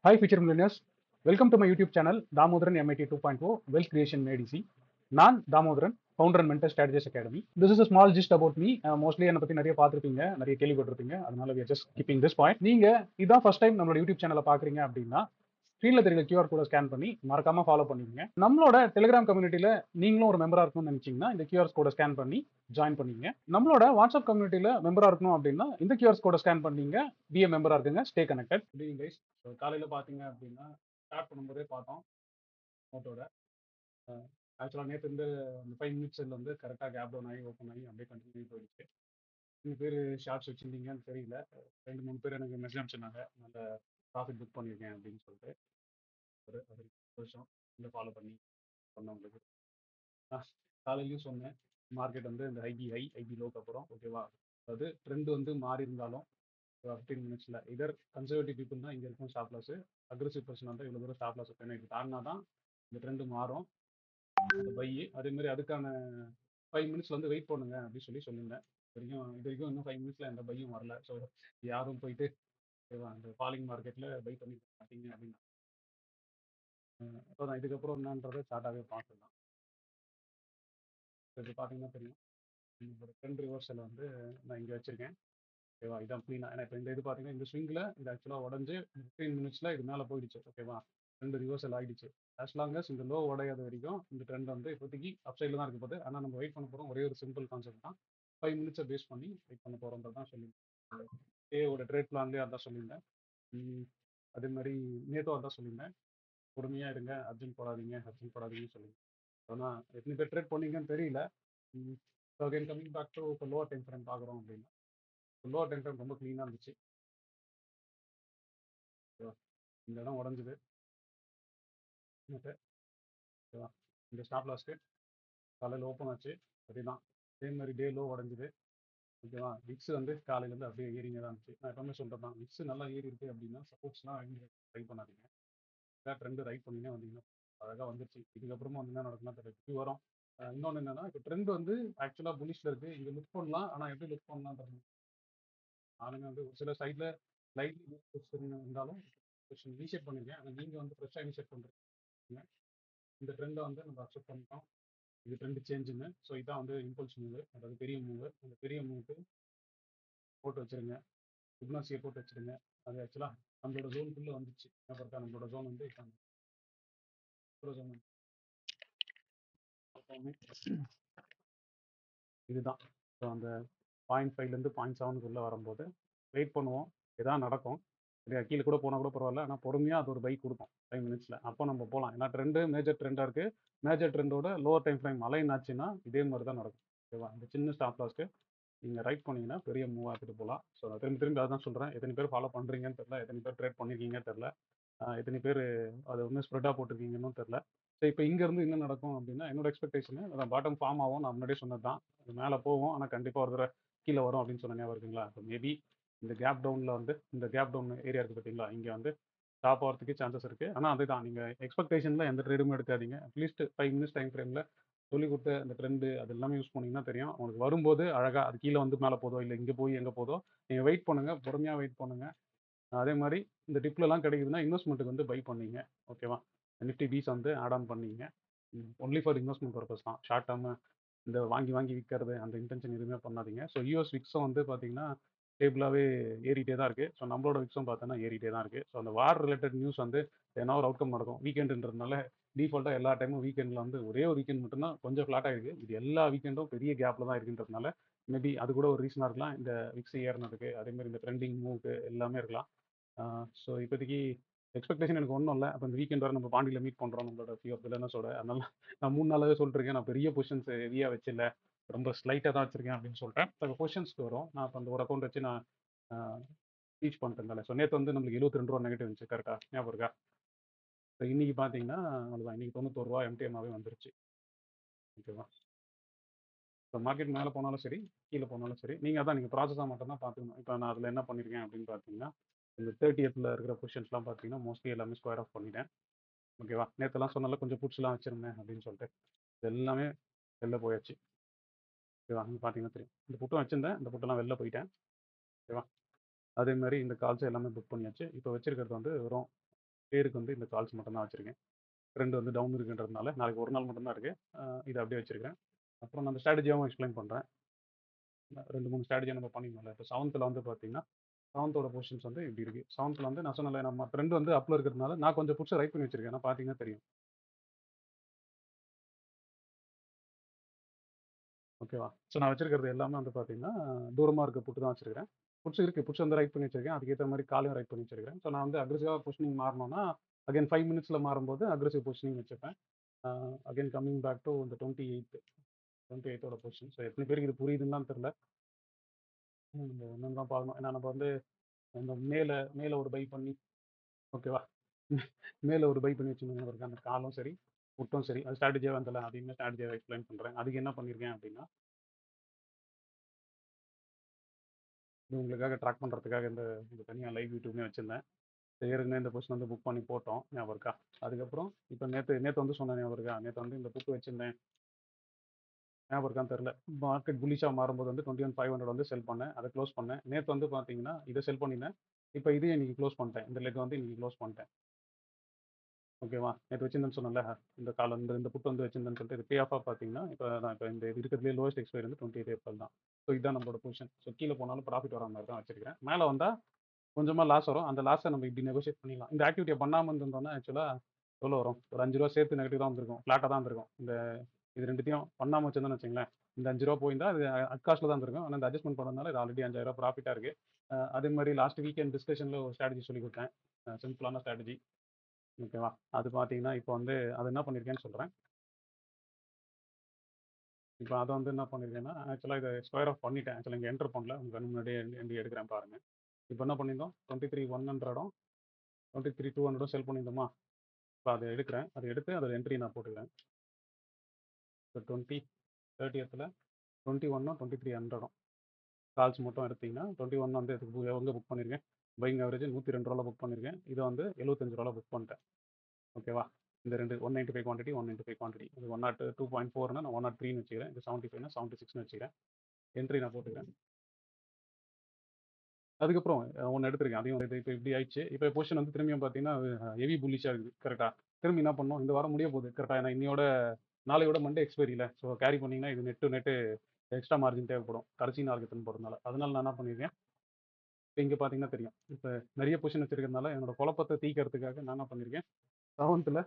Hi, future millennials. Welcome to my YouTube channel, Damodaran MIT 2.0 Wealth Creation Made Easy. நான் Damodaran, founder and mentor strategist academy. This is a small gist about me. Mostly என்னை பற்றி நிறைய பார்த்துருப்பீங்க, நிறைய கேள்விப்பட்டிருப்பீங்க. அதனால we are just keeping this point. நீங்க இதான் ஃபர்ஸ்ட் டைம் நம்மளோட யூடியூப் சேனலை பார்க்குறீங்க அப்படின்னா ஸ்க்ரீனில் தெரியல QR கோட ஸ்கேன் பண்ணி மறக்காம ஃபாலோ பண்ணிக்கங்க. நம்மளோட டெலிகிராம் கம்யூனிட்டியில் நீங்களும் ஒரு மெம்பராக இருக்கணும்னு நினச்சிங்கன்னா இந்த QR கோட ஸ்கேன் பண்ணி ஜாயின் பண்ணிங்க. நம்மளோட வாட்ஸ்அப் கம்யூனிட்டியில் மெம்பராக இருக்கணும் அப்படின்னா இந்த QR கோட ஸ்கேன் பண்ணீங்க, பிஏ மெம்பராக இருக்குங்க. Stay connected. கைஸ், காலையில் பார்த்தீங்க அப்படின்னா ஸ்டார்ட் பண்ணும்போதே பார்த்தோம் நோட்டோட. ஆக்சுவலாக நேற்று இருந்து அந்த 5 மினிட்ஸ் வந்து கரெக்டாக கேப் டவுன் ஆகி ஓப்பன் ஆகி அப்படியே கண்டினியூ போயிடுச்சு. 2 பேர் ஷார்ட்ஸ் வச்சுருந்தீங்கன்னு தெரியல, 2-3 பேர் எனக்கு மெசேஜ் அனுப்பிச்சிருந்தாங்க, நல்ல ப்ராஃபிட் புக் பண்ணியிருக்கேன் அப்படின்னு சொல்லிட்டு. ஒரு ஒரு வருஷம் இந்த ஃபாலோ பண்ணி சொன்னவங்களுக்கு காலையிலையும் சொன்னேன், மார்க்கெட் வந்து இந்த ஐபி லோக்கு அப்புறம் ஓகேவா, அதாவது ட்ரெண்ட் வந்து மாறி இருந்தாலும் 15 மினிட்ஸில் இதர் கன்சர்வேட்டிவ் பீப்புள் தான் இங்கே இருக்கும் ஸ்டாப் லாஸ், அக்ரெசிவ் பர்சன் வந்து இவ்வளோ தூரம் ஸ்டாப் லாஸ் வைக்கணும், இது தாண்டினா தான் இந்த ட்ரெண்டு மாறும் அந்த பை. அதேமாதிரி அதுக்கான 5 மினிட்ஸ் வந்து வெயிட் பண்ணுங்க அப்படின்னு சொல்லியிருந்தேன். இது வரைக்கும் இன்னும் 5 மினிட்ஸில் எந்த பையும் வரல. ஸோ யாரும் போயிட்டு அந்த ஃபாலிங் மார்க்கெட்டில் பை பண்ணி மாட்டீங்க அப்படின்னு. ஸோ நான் இதுக்கப்புறம் என்னன்றதை சார்ட்டாகவே பார்த்துக்கலாம். இது பார்த்தீங்கன்னா தெரியும், ஒரு ட்ரெண்ட் ரிவர்சல் வந்து நான் இங்கே வச்சுருக்கேன் ஓகேவா. இதான் க்ளீனாக, ஏன்னா இப்போ இந்த இது பார்த்தீங்கன்னா இந்த ஸ்விங்கில் இது ஆக்சுவலாக உடஞ்சி 15 மினிட்ஸில் இது மேலே போயிடுச்சு ஓகேவா. ட்ரெண்ட் ரிவர்சல் ஆகிடுச்சு. ஆஸ் லாங் அஸ் இந்த லோ உடையாத வரைக்கும் இந்த ட்ரெண்ட் வந்து இப்போதைக்கு அப் சைடில் தான் இருக்க போகுது. ஆனால் நம்ம வெயிட் பண்ண போகிறோம், ஒரே ஒரு சிம்பிள் கான்செப்ட் தான், 5 மினிட்ஸை பேஸ் பண்ணி வெயிட் பண்ண போகிறோன்றது தான் சொல்லியிருந்தேன். டேவோட ட்ரேட் பிளான்லேயே அதான் சொல்லியிருந்தேன். அதே மாதிரி நேற்றும் அதான் சொல்லியிருந்தேன், பொறுமையாக இருங்க, அர்ஜென்ட் போடாதீங்கன்னு சொல்லியிருந்தேன். ஆனால் எத்தனை பேர் ட்ரேட் பண்ணீங்கன்னு தெரியல. So again coming back to இப்போ லோவர் டைம் ஃப்ரேம் பார்க்குறோம் அப்படின்னா லோவர் டைம் ஃப்ரேம் ரொம்ப க்ளீனாக இருந்துச்சு. இந்த இடம் உடஞ்சிது ஓகேவா. இந்த ஸ்டாப் லாஸ்ட்டு காலையில் ஓப்பன் ஆச்சு, அதுதான் அதே மாதிரி டே லோ உடஞ்சிது ஓகேவா. விக்ஸ் வந்து காலையிலேருந்து அப்படியே ஏறிங்க தான் இருந்துச்சு. நான் எப்பவுமே சொல்கிறது தான், விக்ஸ் நல்லா ஏறி இருக்கு அப்படின்னா சப்போர்ட்ஸ்லாம் ட்ரை பண்ணாதீங்க. ட்ரெண்டு ரைட் பண்ணினே வந்தீங்கன்னா அழகாக வந்துருச்சு. இதுக்கப்புறமா வந்து என்ன நடக்குன்னா தெரியல, இப்படி வரும். இன்னொன்று என்னன்னா, இப்போ ட்ரெண்ட் வந்து ஆக்சுவலாக புலிஷில் இருக்குது, இங்கே லுக் பண்ணலாம். ஆனால் எப்படி லுக் பண்ணலான்றது ஆளுங்க வந்து ஒரு சில சைடில் லைட்லி இருந்தாலும் கொஸ்டின் ரீசெட் பண்ணிருக்கேன். ஆனால் நீங்கள் வந்து ஃப்ரெஷ்ஷாக ரீசெட் பண்ணுறீங்க. இந்த ட்ரெண்டை வந்து நம்ம அக்செப்ட் பண்ணிட்டோம், இது ட்ரெண்ட் சேஞ்சுன்னு. ஸோ இதான் வந்து இம்பல்ஸ் மூவ், அதாவது பெரிய மூவ். அந்த பெரிய மூவுக்கு போட்டு வச்சுருங்க, ஃபிப்னாசியை போட்டு வச்சுருங்க. அது ஆக்சுவலாக நம்மளோட ஜோனுக்குள்ளே வந்துச்சு. என்ன பார்த்தா நம்மளோட ஜோன் வந்து ஜோன் இதுதான். ஸோ அந்த 0.5லேருந்து 0.7க்குள்ளே வரும்போது வெயிட் பண்ணுவோம், எதாவது நடக்கும். சரியா, கீழே கூட போனால் கூட பரவாயில்ல, ஆனால் பொறுமையாக அது ஒரு பைக் கொடுக்கும் 5 மினிட்ஸில். அப்போ நம்ம போகலாம். ஏன்னா ட்ரெண்டு மேஜர் ட்ரெண்டாக இருக்குது. மேஜர் ட்ரெண்டோட லோவர் டைம் ஃப்ரேம் அலைன் ஆச்சுன்னா இதே மாதிரி தான் நடக்கும் ஓகேவா. இந்த சின்ன ஸ்டாப் லாஸ்க்கு நீங்கள் ரைட் பண்ணிங்கன்னா பெரிய மூவ் ஆகிட்டு போகலாம். ஸோ நான் திரும்பி அதான் சொல்கிறேன், எத்தனை பேர் ஃபாலோ பண்ணுறீங்கன்னு தெரில, எத்தனை பேர் ட்ரேட் பண்ணியிருக்கீங்கன்னு தெரில, எத்தனை பேர் அதை வந்து ஸ்ப்ரெட்டாக போட்டிருக்கீங்கன்னு தெரில. ஸோ இப்போ இங்கேருந்து என்ன நடக்கும் அப்படின்னா, என்னோட எக்ஸ்பெக்டேஷனு அதான் பாட்டம் ஃபார்ம் ஆகும். நான் முன்னாடியே சொன்னது தான், அது மேலே போகும், ஆனால் கண்டிப்பாக ஒரு தடவை கீழே வரும் அப்படின்னு சொன்ன ஞாபகம் இருக்குங்களா. இப்போ மேபி இந்த கேப் டவுனில் வந்து இந்த கேப் டவுன் ஏரியா இருக்குது பார்த்தீங்களா, இங்கே வந்து டாப் ஆகிறதுக்கு சான்சஸ் இருக்குது. ஆனால் அதுதான், நீங்கள் எக்ஸ்பெக்டேஷனில் எந்த ட்ரேடுமே எடுக்காதீங்க. அட்லீஸ்ட் 5 மினிட்ஸ் டைம் ஃப்ரேமில் சொல்லி கொடுத்த அந்த ட்ரெண்டு அது எல்லாமே யூஸ் பண்ணிங்கன்னா தெரியும் உங்களுக்கு. வரும்போது அழகாக அது கீழே வந்து மேலே போதோ இல்லை இங்கே போய் எங்கே போதோ நீங்கள் வெயிட் பண்ணுங்கள், பொறுமையாக வெயிட் பண்ணுங்கள். அதே மாதிரி இந்த டிப்லலாம் கிடைக்குதுன்னா இன்வெஸ்ட்மெண்ட்டுக்கு வந்து பை பண்ணீங்க ஓகேவா. நிஃப்டி பீஸ் வந்து ஆட் ஆன் பண்ணீங்க, ஒன்லி ஃபார் இன்வெஸ்ட்மெண்ட் பர்பஸ் தான். ஷார்ட் டேர்மு இந்த வாங்கி வாங்கி விற்கிறது அந்த இன்டென்ஷன் எதுவுமே பண்ணாதீங்க. ஸோ யூஎஸ் விக்ஸும் வந்து பார்த்தீங்கன்னா ஸ்டேபிளாகவே ஏறிட்டே தான் இருக்குது. ஸோ நம்மளோட விக்ஸும் பார்த்தோன்னா ஏறிட்டே தான் இருக்குது. ஸோ அந்த வார் ரிலேட்டட் நியூஸ் வந்து என்ன ஒரு அவுட்கம் நடக்கும். வீக்கெண்டுன்றதுனால டிஃபால்ட்டாக எல்லா டைமும் வீக்கெண்டில் வந்து ஒரே ஒரு வீக்கெண்ட் மட்டும்தான் கொஞ்சம் ஃப்ளாட்டாக இருக்குது. இது எல்லா வீக்கெண்டும் பெரிய கேப்பில் தான் இருக்குன்றதுனால மேபி அது கூட ஒரு ரீசனாக இருக்கலாம், இந்த விக்ஸ் ஏறினதுக்கு. அதேமாதிரி இந்த ட்ரெண்டிங் மூவுக்கு எல்லாமே இருக்கலாம். ஸோ இப்போதைக்கு எக்ஸ்பெக்டேஷன் எனக்கு ஒன்றும் இல்லை. அப்போ இந்த வீக்கெண்ட் வர நம்ம பாண்டியில் மீட் பண்ணுறோம் நம்மளோட ஃபியூ ஆஃப் பில்லனஸோட. அதனால நான் 3 நாளாகவே சொல்லிட்டுருக்கேன், நான் பெரிய பொசிஷன்ஸ் ஹெவியாக வச்சில்ல, ரொம்ப ஸ்லைட்டாக தான் வச்சிருக்கேன் அப்படின்னு சொல்லிட்டேன். இப்போ பொசிஷன்ஸ்க்கு வரும். நான் இப்போ அந்த ஒரு அக்கௌண்ட் வச்சு நான் டீச் பண்ணிட்டேன். ஸோ நேற்று வந்து நம்மளுக்கு 72 ரூபா நெகட்டிவ் இருந்துச்சு, கரெக்டாக ஞாபகம் இருக்கா. ஸோ இன்னைக்கு பார்த்தீங்கன்னா அவ்வளோதான், இன்னைக்கு 91 ரூபா எம்டிஎம்மாகவே வந்துருச்சு ஓகேவா. இப்போ மார்க்கெட் மேலே போனாலும் சரி, கீழே போனாலும் சரி, நீங்கள் அதான் நீங்கள் ப்ராசஸாக மட்டும் தான் பார்த்துக்கணும். இப்போ நான் அதில் என்ன பண்ணியிருக்கேன் அப்படின்னு பார்த்தீங்கன்னா, இந்த 30th இருக்கிற பொசிஷன்ஸ்லாம் பார்த்தீங்கன்னா மோஸ்ட்லி எல்லாமே ஸ்கொயர் ஆஃப் பண்ணிட்டேன் ஓகேவா. நேற்றுலாம் சொன்னால கொஞ்சம் புட்ஸ்லாம் வச்சுருந்தேன் அப்படின்னு சொல்லிட்டு இது எல்லாமே வெளில போயாச்சு ஓகேவா. நீங்கள் பார்த்தீங்கன்னா தெரியும், இந்த புட்டும் வச்சுருந்தேன், இந்த புட்டெல்லாம் வெளில போயிட்டேன் ஓகேவா. அதே மாதிரி இந்த கால்ஸ் எல்லாமே புக் பண்ணியாச்சு. இப்போ வச்சிருக்கிறது வந்து வெறும் பேருக்கு வந்து இந்த கால்ஸ் மட்டும் தான் வச்சிருக்கேன். ட்ரெண்ட் வந்து டவுன் இருக்குன்றதுனால நாளைக்கு ஒரு நாள் மட்டும் தான் இருக்கு. இதை அப்படியே வச்சிருக்கேன். அப்புறம் நான் அந்த ஸ்ட்ராட்டஜியாகவும் எக்ஸ்பிளைன் பண்ணுறேன். 2 3 ஸ்ட்ராட்டஜி நம்ம பண்ணிக்கணும்ல. இப்போ செவன்த்தில் வந்து பார்த்தீங்கன்னா செவன்த்தோட பொசிஷன்ஸ் வந்து இப்படி இருக்கு. செவன்த்தில் வந்து நான் சொன்னல நம்ம ட்ரெண்ட் வந்து அப்பில் இருக்கிறதுனால நான் கொஞ்சம் புட்ஸை ரைட் பண்ணி வச்சிருக்கேன். ஏன்னா பார்த்தீங்கன்னா தெரியும். ஓகேவா? ஸோ நான் வச்சிருக்கிறது எல்லாமே வந்து பார்த்தீங்கன்னா தூரமாக இருக்க புட்டு தான் வச்சிருக்கிறேன். புட்ஸ் இருக்கு. புட்ஸ் வந்து ரைட் பண்ணி வச்சிருக்கேன். அதுக்கேற்ற மாதிரி காலையும் ரைட் பண்ணி வச்சிருக்கேன். ஸோ நான் வந்து அக்ரெசிவாக பொசிஷனிங் மாறணும்னா அகைன் 5 மினிட்ஸில் மாறும்போது அக்ரெசிவ் பொசிஷனிங் வச்சுப்பேன். அகைன் கம்மிங் பேக் டு இந்த 28ஓட பொசிஷன். ஸோ எத்தனை பேருக்கு இது புரியுதுன்னு தான் தெரியல. என்னன்னு தான் பார்க்கணும். ஏன்னா நம்ம வந்து இந்த மேலே மேலே ஒரு பை பண்ணி ஓகேவா? மேலே ஒரு பை பண்ணி வச்சுருந்தோம் இருக்கு. அந்த காலும் சரி, புட்டும் சரி. அது ஸ்ட்ராட்டஜியாக வந்தல அதையுமே ஸ்ட்ராட்டஜியாக எக்ஸ்பிளைன் பண்ணுறேன். அதுக்கு என்ன பண்ணியிருக்கேன் அப்படின்னா, இது உங்களுக்காக ட்ராக் பண்ணுறதுக்காக இந்த இந்த தனியாக லைவ் யூடியூப்னே வச்சிருந்தேன். ஏற்கனவே இந்த பொசிஷன் வந்து புக் பண்ணி போட்டோம். ஞாபகம் இருக்கா? அதுக்கப்புறம் இப்போ நேற்று நேற்று வந்து சொன்னேன் ஞாபகம் இருக்கா? நேற்று வந்து இந்த புக் வச்சிருந்தேன். ஞாபகம் இருக்கான்னு தெரியல. மார்க்கெட் புல்லிஷாக மாறும்போது வந்து 21,500 வந்து செல் பண்ணேன். அதை க்ளோஸ் பண்ணேன். நேற்று வந்து பார்த்தீங்கன்னா, இதை செல் பண்ணியிருந்தேன். இப்போ இதையும் இன்னைக்கு க்ளோஸ் பண்ணிட்டேன். இந்த லெக் வந்து இன்னைக்கு க்ளோஸ் பண்ணிட்டேன். ஓகேவா? நேற்று வச்சிருந்தேன்னு சொன்னேன்ல, இந்த காலம் இந்த இந்த புட் வந்து வச்சிருந்தேன்னு சொல்லிட்டு இது பே ஆஃபாக பார்த்தீங்கன்னா, இப்போ நான் இப்போ இந்த இருக்கிறதுலேயே லோவஸ்ட் எக்ஸ்பைரி வந்து 28 ஏப்ரல் தான். ஸோ இதுதான் நம்மளோட பொசிஷன். ஸோ கீழே போனாலும் ப்ராஃபிட் வர மாதிரி தான் வச்சிருக்கிறேன். மேலே வந்தால் கொஞ்சமாக லாஸ் வரும். அந்த லாஸை நம்ம இப்படி நெகோஷியேட் பண்ணிடலாம். இந்த ஆக்டிவிட்டியை பண்ணாமல் இருந்தோம்னா ஆக்சுவலாக எவ்வளோ வரும்? ஒரு ₹5 சேர்த்து நெகட்டிவ் தான் வந்திருக்கும். ஃப்ளாட்டாக தான் இருந்திருக்கும். இந்த இது ரெண்டுத்தையும் பண்ணாமல் வச்சிருந்தோம்னு வச்சுங்களேன், இந்த ₹5 போயிருந்தா அது அட் காஸ்ட்டில் தான் இருந்திருக்கும். ஆனால் இந்த அட்ஜஸ்ட்மெண்ட் பண்ணதுனால இது ஆல்ரெடி ₹5,000 ப்ராஃபிட்டாக இருக்குது. அதே மாதிரி லாஸ்ட் வீக்கெண்ட் டிஸ்கஷனில் ஒரு ஸ்ட்ராட்டஜி சொல்லி கொடுத்தேன். சிம்பிளான ஸ்ட்ராட்டஜி. ஓகேவா? அது பார்த்தீங்கன்னா, இப்போ வந்து அது என்ன பண்ணியிருக்கேன்னு சொல்றேன். இப்போ அத வந்து என்ன பண்ணியிருக்கேன்னா, ஆக்சுவலா இத ஸ்கொயர் ஆஃப் பண்ணிட்டேன். ஆக்சுவலா இங்க என்டர் பண்ணல. உங்க கண்ணு முன்னாடியே என்டி எடுக்கிறேன் பாருங்க. இப்போ என்ன பண்ணியிருந்தோம்? 23,100ம் 23,200ம் செல் பண்ணியிருந்தோமா? இப்போ அத எடுக்கிறேன். அத எடுத்து அதில என்ட்ரி நான் போட்டுக்கிறேன். இப்போ 30ல 21ம் 2300ம் கால்ஸ் மட்டும் எடுத்தீங்கன்னா, 21 வந்து எங்க புக் பண்ணியிருக்கேன்? பையிங் ஆவரேஜ் ரூ. 102 புக் பண்ணியிருக்கேன். இத வந்து ரூ. 75 புக் பண்ணிட்டேன். ஓகேவா? இந்த 2 195 குவான்டிட்டி, 195 குவான்டிட்டி. இது 2.4ன்னா நான் 103ன்னு வச்சுக்கிறேன். இது 75ன்னா 76ன்னு வச்சுக்கிறேன். என்ட்ரி நான் போட்டுக்கிறேன். அதுக்கப்புறம் ஒண்ணு எடுத்திருக்கேன். அதையும் இது இப்ப இப்படி ஆயிடுச்சு. இப்ப பொசிஷன் வந்து திரும்பியும் பார்த்தீங்கன்னா, ஹெவி புல்லிஷா இருக்குது. கரெக்ட்டா? திரும்பி என்ன பண்ணணும்? இந்த வாரம் முடிய போகுது. கரெக்ட்டா? ஏன்னா இன்னையோட நாளையோட மண்டே எக்ஸ்பைரில. ஸோ கேரி பண்ணீங்கன்னா, இது net to net extra margin தேவைப்படும். கடைசி நாளுக்கு எடுத்துன்னு போறதுனால. அதனால நான் என்ன பண்ணியிருக்கேன், இப்ப இங்க பார்த்தீங்கன்னா தெரியும். இப்ப நெறைய பொசிஷன் வச்சிருக்கிறதுனால, என்னோட குழப்பத்த தீர்க்கறதுக்காக நான் என்ன பண்ணியிருக்கேன், 7த்ல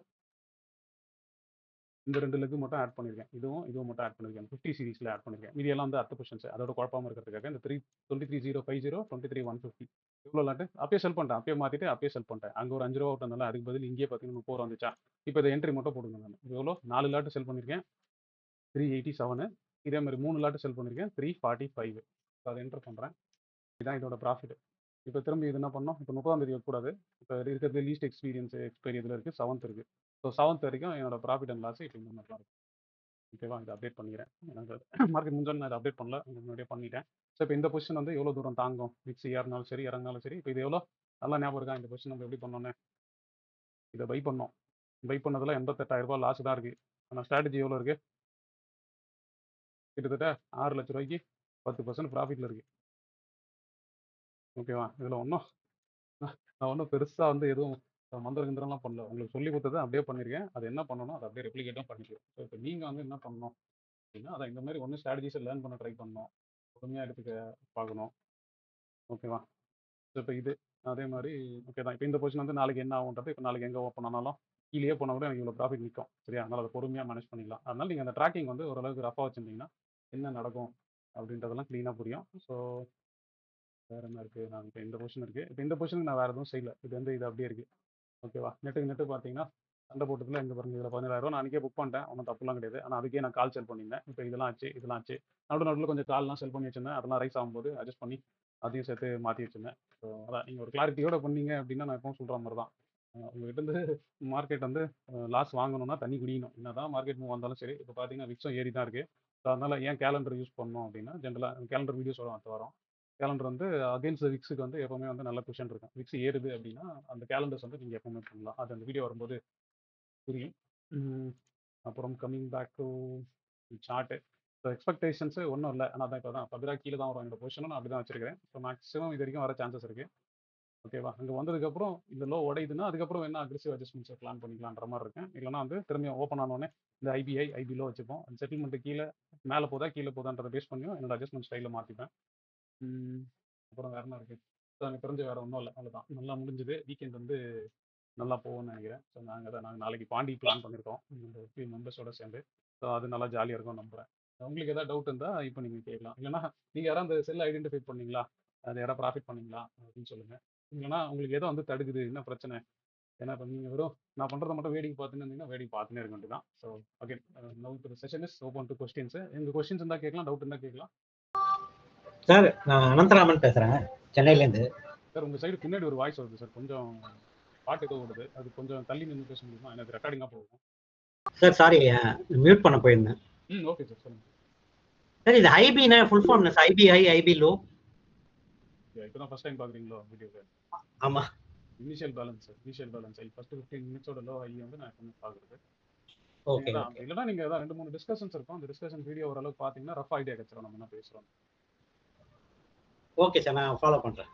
இந்த 2 லெக் மட்டும் ஆட் பண்ணியிருக்கேன். இதுவும் மட்டும் ஆட் பண்ணியிருக்கேன். 50 சீரிஸ்ல ஆட் பண்ணியிருக்கேன். மீதி எல்லாம் வந்து அடுத்த பொசிஷன்ஸ். அதோட குழப்பாம இருக்கிறதுக்காக இந்த 23,050, 23,150 இவ்ளோ லாட்டு அப்பயே செல் பண்ணிட்டேன். அப்பயே மாத்திட்டு அப்பயே செல் பண்ணிட்டேன். அங்க ஒரு ₹5 விட்டதுனால அதுக்கு பதில் இங்கேயே பார்த்தீங்கன்னா 30 வந்துச்சா? இப்ப இத என்ட்ரி மட்டும் போடுங்க நானு. இது எவ்வளோ? 4 லாட் செல் பண்ணியிருக்கேன். 387 இதே மாரி 3 லாட் செல் பண்ணியிருக்கேன். 345 அத என்டர் பண்றேன். இதான் இதோட ப்ராஃபிட். இப்ப திரும்பி இது என்ன பண்ணணும்? இப்ப 30ஆம் தேதி வைக்கக்கூடாது. இப்ப இருக்கிறது லீஸ்ட் எக்ஸ்பீரியன்ஸ் இதுல இருக்கு. 7த் இருக்கு. ஸோ 7த் வரைக்கும் என்னோட ப்ராஃபிட் அண்ட் லாஸ் இப்ப இந்த மாரி தான் இருக்கும். ஓகேவா? இத அப்டேட் பண்ணிக்கிறேன். எனக்கு மார்க்கெட் முடிஞ்சோனே நான் இத அப்டேட் பண்ணல. முன்னாடியே பண்ணிட்டேன். ஸோ இப்ப இந்த பொசிஷன் வந்து எவ்வளோ தூரம் தாங்கும்? விக்ஸ் ஏறுனாலும் சரி, இறங்குனாலும் சரி. இப்ப இது எவ்வளோ? நல்லா ஞாபகம் இருக்கா? இந்த பொசிஷன் நம்ம எப்படி பண்ணோம்னு? இத பை பண்ணோம். பை பண்ணதுல ரூ. 88,000 லாஸ் தான் இருக்கு. ஆனா ஸ்ட்ராட்டஜி எவ்வளோ இருக்கு? கிட்டத்தட்ட ரூ. 6,00,000க்கு 10% ப்ராஃபிட்ல இருக்கு. ஓகேவா? இதுல ஒண்ணும் நான் ஒண்ணும் பெருசா வந்து எதுவும் மந்திர கிந்திரம்லாம் பண்ணல. உங்களுக்கு சொல்லிக் குடுத்தத அப்படியே பண்ணியிருக்கேன். அது என்ன பண்ணணும், அத அப்படியே ரெப்ளிகேட்டும் பண்ணிக்கிறேன். ஸோ இப்ப நீங்க வந்து என்ன பண்ணணும் அப்படின்னா, அதான் இந்த மாரி ஒண்ணு ஸ்ட்ராட்டஜிஸ லேர்ன் பண்ண ட்ரை பண்ணணும். பொறுமையா எடுத்துக்க பார்க்கணும். ஓகேவா? ஸோ இப்ப இது. அதே மாரி ஓகே தான். இப்ப இந்த பொசிஷன் வந்து நாளைக்கு என்ன ஆகும்ன்றது, இப்ப நாளைக்கு எங்க ஓப்பன் ஆனாலும், கீழயே போனா கூட எனக்கு இவ்வளோ ப்ராஃபிட் நிக்கும். சரியா? அதனால அத பொறுமையா மேனேஜ் பண்ணிக்கலாம். அதனால நீங்க அந்த ட்ராக்கிங் வந்து ஓரளவுக்கு ரஃப்பா வச்சிருந்தீங்கன்னா, என்ன நடக்கும் அப்படின்றதெல்லாம் கிளீனா புரியும். ஸோ வேற என்ன இருக்கு? நான் இப்ப இந்த பொசிஷன் இருக்கு. இப்ப இந்த பொசிஷனுக்கு நான் வேற எதுவும் செய்யல. இது வந்து இது அப்படியே இருக்கு. ஓகேவா? நெட்டுக்கு நெட்டு பார்த்தீங்கன்னா, சண்டை போட்டதுல இங்க பாருங்க இதில ரூ. 17,000 நான் அன்னைக்கே புக் பண்ணிட்டேன். ஒண்ணும் தப்புலாம் கிடையாது. ஆனா அதுக்கே நான் கால் செல் பண்ணியிருந்தேன். இப்ப இதெல்லாம் ஆச்சு, இதெல்லாம் ஆச்சு. நடுவுல கொஞ்சம் கால்லாம் செல் பண்ணி வச்சிருந்தேன். அதெல்லாம் ரைஸ் ஆகும்போது அட்ஜஸ்ட் பண்ணி அதையும் சேர்த்து மாத்தி வச்சிருந்தேன். ஸோ அதான் நீங்க ஒரு கிளாரிட்டியோட பண்ணீங்க அப்டின்னா, நான் எப்பவும் சொல்ற மாரி தான். உங்ககிட்ட இருந்து மார்க்கெட் வந்து லாஸ் வாங்கணும்னா தண்ணி குடிக்கணும். என்னதான் மார்க்கெட் மூவ் வந்தாலும் சரி, இப்ப பார்த்தீங்கன்னா விக்ஸும் ஏறி தான் இருக்கு. ஸோ அதனால ஏன் கேலண்டர் யூஸ் பண்ணணும் அப்டின்னா, ஜென்ரலா கேலண்டர் வீடியோஸ் வரும் அடுத்த வாரம். கேலண்டர் வந்து அகைன்ஸ்ட் விக்ஸுக்கு வந்து எப்பவுமே வந்து நல்ல பொசிஷன் இருக்கும். விக்ஸ் ஏறுது அப்டின்னா, அந்த கேலண்டர்ஸ் வந்து நீங்க எப்பவுமே பண்ணலாம். அது அந்த வீடியோ வரும்போது புரியும். ம். அப்புறம் coming back to chart. So expectations ஒண்ணும் இல்ல. ஆனா அதான் இப்ப தான் 10 கீழ தான் வரும் என்னோட பொசிஷனும் நான் அப்படி தான் வச்சிருக்கிறேன். ஸோ மேக்ஸிமம் இது வரைக்கும் வர சான்சஸ் இருக்கு. ஓகேவா? அங்க வந்ததுக்கப்புறம் இந்த லோ உடையுதுன்னா, அதுக்கப்புறம் வேணா அக்ரெசிவ் அட்ஜஸ்ட்மெண்ட்ஸ பிளான் பண்ணிக்கலான்ற மாரி இருக்கேன். இல்லன்னா வந்து திரும்பியும் ஓப்பன் ஆனோனே இந்த ஐபிஐ, ஐபி லோ வச்சுப்போம். செட்டில்மென்ட் கீழ மேல போதா, கீழ போதான்றத பேஸ் பண்ணியும் என்னோட அட்ஜஸ்ட்மெண்ட் ஸ்டைல மாத்திப்பேன். ம். அப்புறம் வேற என்ன இருக்கு? எனக்கு தெரிஞ்சு வேற ஒண்ணும் இல்ல. அவ்வளோதான். நல்லா முடிஞ்சது. வீக்கெண்ட் வந்து நல்லா போகும்னு நெனைக்கிறேன். ஸோ நாங்க நாளைக்கு பாண்டி பிளான் பண்ணியிருக்கோம். இந்த டீம் மெம்பர்ஸோட சேர்ந்து. ஸோ அது நல்லா ஜாலியா இருக்கும்னு நம்புறேன். உங்களுக்கு ஏதாவது டவுட் இருந்தா இப்ப நீங்க கேட்கலாம். இல்லன்னா நீங்க யாராவது அந்த செல் ஐடென்டிஃபை பண்ணீங்களா? அது யாராவது ப்ராஃபிட் பண்ணீங்களா? அப்படின்னு சொல்லுங்க. இல்லன்னா உங்களுக்கு எதோ வந்து தடுக்குது, என்ன பிரச்சனை? ஏன்னா இப்ப நீங்க வெறும் நான் பண்றத மட்டும் வேடிக்கை பார்த்துன்னு இருந்தீங்கன்னா, வேடிக்கை பார்த்துன்னே இருக்க வேண்டியதுதான். So again now the session is open to questions. உங்களுக்கு கொஸ்டின்ஸ் இருந்தா கேட்கலாம், டவுட் இருந்தா கேட்கலாம். சார் நான் அனந்தராமன் பேசுறேன் சென்னையிலேருந்து. சார் உங்க சைடு பின்னாடி ஒரு வாய்ஸ் வருது சார். கொஞ்சம் பாட்டு ஏதோ ஓடுது. அது கொஞ்சம் தள்ளி நின்னு பேச முடியுமா? எனக்கு ரெக்கார்டிங்கா போகும். சார் சாரி மியூட் பண்ண போயிருந்தேன். ஓகே சார் சொல்லுங்க. சார் இது ஐபினா ஃபுல் ஃபார்ம் சார். ஐபிஐ ஐபி லோ. இப்பதான் ஃபர்ஸ்ட் டைம் பாக்குறீங்களோ வீடியோவை? ஆமா. இனிஷியல் பேலன்ஸ் ஃபர்ஸ்ட் 15 மினிட்ஸோட லோ ஹை வந்து நான் எப்பவுமே பாக்குறது. ஓகே இல்லனா நீங்க ஏதாவது 2-3 டிஸ்கஷன்ஸ் இருக்கும். அந்த டிஸ்கஷன் வீடியோ ஓரளவுக்கு பாத்தீங்கன்னா ரஃப் ஐடியா கிடைச்சிரும் நம்ம என்ன பேசுறோம். ஓகே சார் நான் ஃபாலோ பண்றேன்.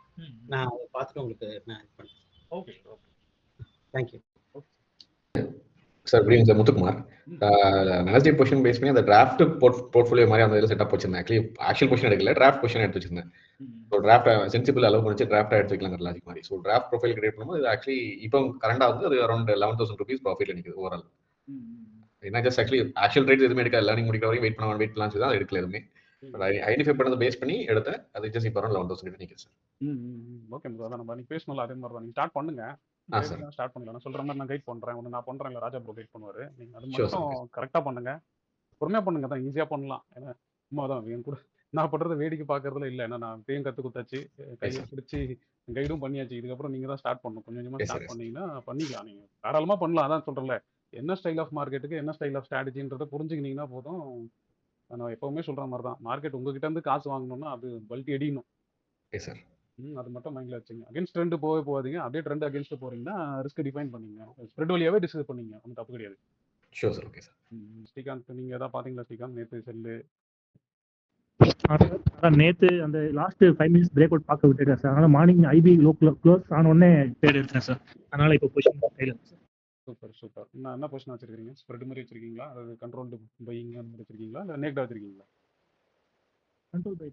நான் அதை பார்த்துட்டு உங்களுக்கு நான் இது பண்றேன். Okay okay. Thank you. Sir good sir Muthukumar. Managing position base பண்ணி அந்த டிராஃப்ட் போர்ட்ஃபோலியோ மாதிரி அந்த இதில் செட்டப் வச்சிருந்தேன். ஆக்சுவலி ஆக்சுவல் பொசிஷன் எடுக்கல, டிராஃப்ட் பொசிஷன் எடுத்து வச்சிருந்தேன். ஸோ டிராஃப்ட் சென்சிபிள் அளவு பண்ணிச்சு டிராஃப்டாக எடுத்து வைக்கலாங்கிற லாஜிக் மாதிரி. ஸோ டிராஃப்ட் ப்ரொஃபைல் கிரியேட் பண்ணும்போது இது ஆக்சுவலி இப்போ கரண்டாக வந்து அது அரௌண்ட் 11,000 rupees ப்ராஃபிட் நிற்குது ஓவரால். என்ன ஜஸ்ட் ஆக்சுவலி ஆக்சுவல் ரேட் எதுவுமே எடுக்க லேர்னிங் முடிக்கிற வரைக்கும் வெயிட் பண்ணலாம் தான் எடுக்கல எதுவுமே. பட் ஐடென்டிஃபை பண்ணதை பேஸ் பண்ணி எடுத்தேன். அது ஜஸ்ட் இப்போ அரௌண்ட் 11,000 நிற்குது சார். ஓகே அதான் நம்ம நீங்க பேசணும்ல அதே மாதிரி தான். நீங்க ஸ்டார்ட் பண்ணுங்க. ஸ்டார்ட் பண்ணலாம். நான் சொல்ற மாதிரி நான் கைட் பண்றேன். ஒன்று நான் பண்றேன், இல்லை ராஜா ப்ரோ கைட் பண்ணுவாரு. நீங்க அது மட்டும் கரெக்டாக பண்ணுங்க. பொறுமையாக பண்ணுங்க தான் ஈஸியாக பண்ணலாம். ஏன்னா சும்மா தான் என் கூட நான் பண்றதை வேடிக்கை பார்க்கறதுல இல்லை. ஏன்னா நான் பேயும் கற்று கொடுத்தாச்சு, கையை பிடிச்சி கைடும் பண்ணியாச்சு. இதுக்கப்புறம் நீங்க தான் ஸ்டார்ட் பண்ணணும். கொஞ்சம் கொஞ்சமாக ஸ்டார்ட் பண்ணீங்கன்னா பண்ணிக்கலாம். நீங்க தாராளமாக பண்ணலாம். அதான் சொல்றேன்ல, என்ன ஸ்டைல் ஆஃப் மார்க்கெட்டுக்கு என்ன ஸ்டைல் ஆஃப் ஸ்ட்ராட்டஜின்றதை புரிஞ்சுக்கினீங்கன்னா போதும். நான் எப்பவுமே சொல்ற மாதிரி தான், மார்க்கெட் உங்ககிட்ட இருந்து காசு வாங்கணும்னா அது பல்ட்டி அடிக்கணும். சார் அது மட்டும் மைண்ட்ல வச்சுங்க. அகைன்ஸ்ட் ட்ரெண்ட் போகாதீங்க. அப்படியே ட்ரெண்ட் அகைன்ஸ்ட் போறீங்கன்னா ரிஸ்க் டிஃபைன் பண்ணீங்க. ஸ்ப்ரெட் வழியாவே டிஸ்கஸ் பண்ணீங்க. ஒன்றும் தப்பு கிடையாது. Sure sir. Okay sir. Srikanth நீங்க ஏதாவது பாத்தீங்களா ஸ்ரீகாந்த்? நேத்து செல்லு நேத்து அந்த லாஸ்ட் 5 மினிட்ஸ் பிரேக் அவுட் பார்க்க விட்டுட்டேன் சார். அதனால மார்னிங் ஐபி க்ளோஸ் ஆன உடனே ட்ரேட் எடுத்தேன் சார். அதனால இப்போ பொசிஷன் கையில இருக்கு சார். Super super. என்ன பொசிஷன் வச்சிருக்கீங்க? ஸ்ப்ரெட் மாதிரி வச்சிருக்கீங்களா? அதாவது கண்ட்ரோல்டு பையிங் அந்த மாதிரி வச்சிருக்கீங்களா? இல்ல நேக்டா வச்சிருக்கீங்களா? Control by.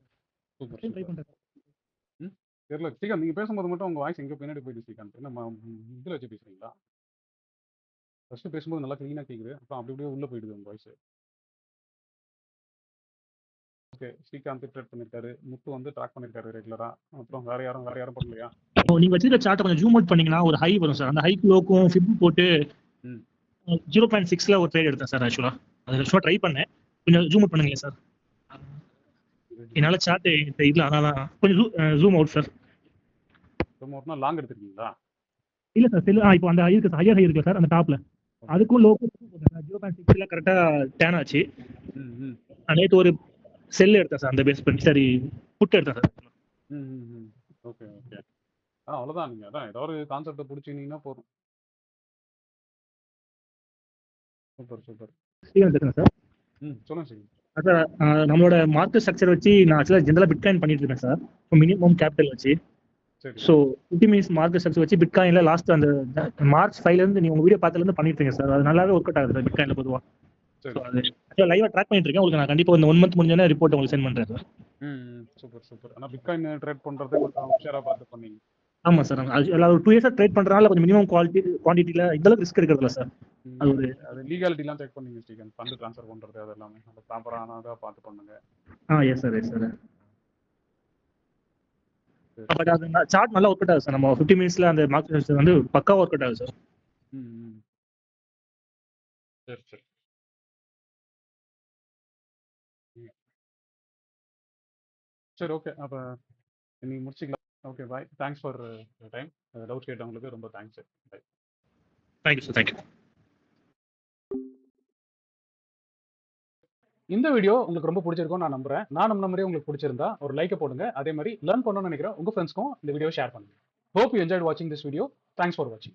சூப்பர் ட்ரை பண்றேன். தெரியல ஸ்ரீகாந்த், நீங்க பேசும்போது மட்டும் உங்க வாய்ஸ் எங்க பின்னாடி போயிடுது ஸ்ரீகாந்த். என்ன இதுல வச்சு பேசுறீங்களா? ஃபர்ஸ்ட் பேசும்போது நல்லா க்ளீனா கேக்குது. அப்புறம் அப்படி அப்படியே உள்ள போயிடுது உங்க வாய்ஸ். ஓகே, ஸ்ரீகாந்த் ட்ரேட் பண்ணிருக்காரு. முத்து வந்து ட்ராக் பண்ணிருக்காரு ரெகுலரா. அப்புறம் வேற யாரும் பண்ணலையா? நீங்க வச்சிருக்க சார்ட் கொஞ்சம் ஜூம் அவுட் பண்ணீங்கன்னா ஒரு ஹை வரும் சார். அந்த ஹை லோக்கும் ஃபிப் போட்டு 0.6ல ஒரு ட்ரேட் எடுத்தேன் சார். ஆக்சுவலா அதை சும்மா ட்ரை பண்ணேன். கொஞ்சம் ஜூம் அவுட் பண்ணுங்க சார். என்னால சார்ட் இல்ல, அதனால கொஞ்சம் ஜூம் அவுட் சார். ஜூம் அவுட்னா லாங் எடுத்துருக்கீங்களா? இல்ல சார் செல் இப்போ அந்த இருக்கு ஹையர் ஹை இருக்கு சார் அந்த டாப்ல. அதுக்கும் லோக்கும் 0.6ல கரெக்டா டேன் ஆச்சு. நேற்று ஒரு செல் எடுத்தேன் சார் அந்த பேஸ் பண்ணி. சரி புட் எடுத்தேன் சார். Okay okay. அவ்வளோதான். நீங்க அதான் ஏதோ ஒரு கான்செப்டை பிடிச்சிங்கன்னா போதும். Super super. சார் சொல்லுங்க சார். சார் நம்மளோட மார்க்கெட் ஸ்ட்ரக்சர் வச்சு நான் ஆக்சுவலாக ஜென்ரலாக பிட்காயின் பண்ணிட்டு இருக்கேன் சார். மினிமம் கேபிட்டல் வச்சு. ஸோ 50 மினிட்ஸ் மார்க்கெட் ஸ்ட்ரக்சர் வச்சு பிட்காயின்ல லாஸ்ட் அந்த மார்ச் 5லேருந்து நீங்க உங்க வீடியோ பார்த்துலேருந்து பண்ணிட்டு இருக்கேன் சார். அது நல்லாவே ஒர்க் அவுட் ஆகுது சார் பிட்காயின்ல பொதுவாக. அது லைவா ட்ராக் பண்ணிட்டு இருக்கேன். உங்களுக்கு நான் கண்டிப்பா இந்த 1 மந்த் முடிஞ்சோன்னா ரிப்போர்ட் உங்களுக்கு சென்ட் பண்றேன் சார். Super super. ஆனா பிட்காயின் ட்ரேட் பண்றது கொஞ்சம் உஷாரா பார்த்து பண்ணீங்க. ஆமா சார். ஒரு 2 இயர்ஸா ட்ரேட் பண்றதுனால கொஞ்சம் மினிமம் குவான்டிட்டில இந்த அளவுக்கு ரிஸ்க் எடுக்கிறதுல சார். அது லீகாலிட்டிலாம் செக் பண்ணீங்க ஸ்ரீகாந்த்? ஃபண்ட் ட்ரான்ஸ்ஃபர் பண்றது அது எல்லாமே நம்ம ப்ராப்பரானதா பார்த்து பண்ணுங்க. Yes sir yes sir. But அது சார்ட் நல்லா ஒர்க் அவுட் ஆகுது சார். நம்ம 50 மினிட்ஸ்ல அந்த மார்க்கெட் வந்து பக்கா ஒர்க் அவுட் ஆகுது சார். சரி சரி. சரி ஓகே. அப்ப நீங்க முடிச்சுக்கலாம். Okay bye. Thanks for time. Doubt கேட்டவங்களுக்கு ரொம்ப thanks. Bye. Thank you sir. Thank you. இந்த வீடியோ உங்களுக்கு ரொம்ப பிடிச்சிருக்கும் நான் நம்புறேன். நான் நம்ம மாதிரியே உங்களுக்கு பிடிச்சிருந்தா ஒரு லைக்கை போடுங்க. அதே மாதிரி லேர்ன் பண்ணணும்னு நினைக்கிற உங்க ஃப்ரெண்ட்ஸ்க்கும் இந்த வீடியோ ஷேர் பண்ணுங்க. Hope you enjoyed watching this video. Thanks for watching.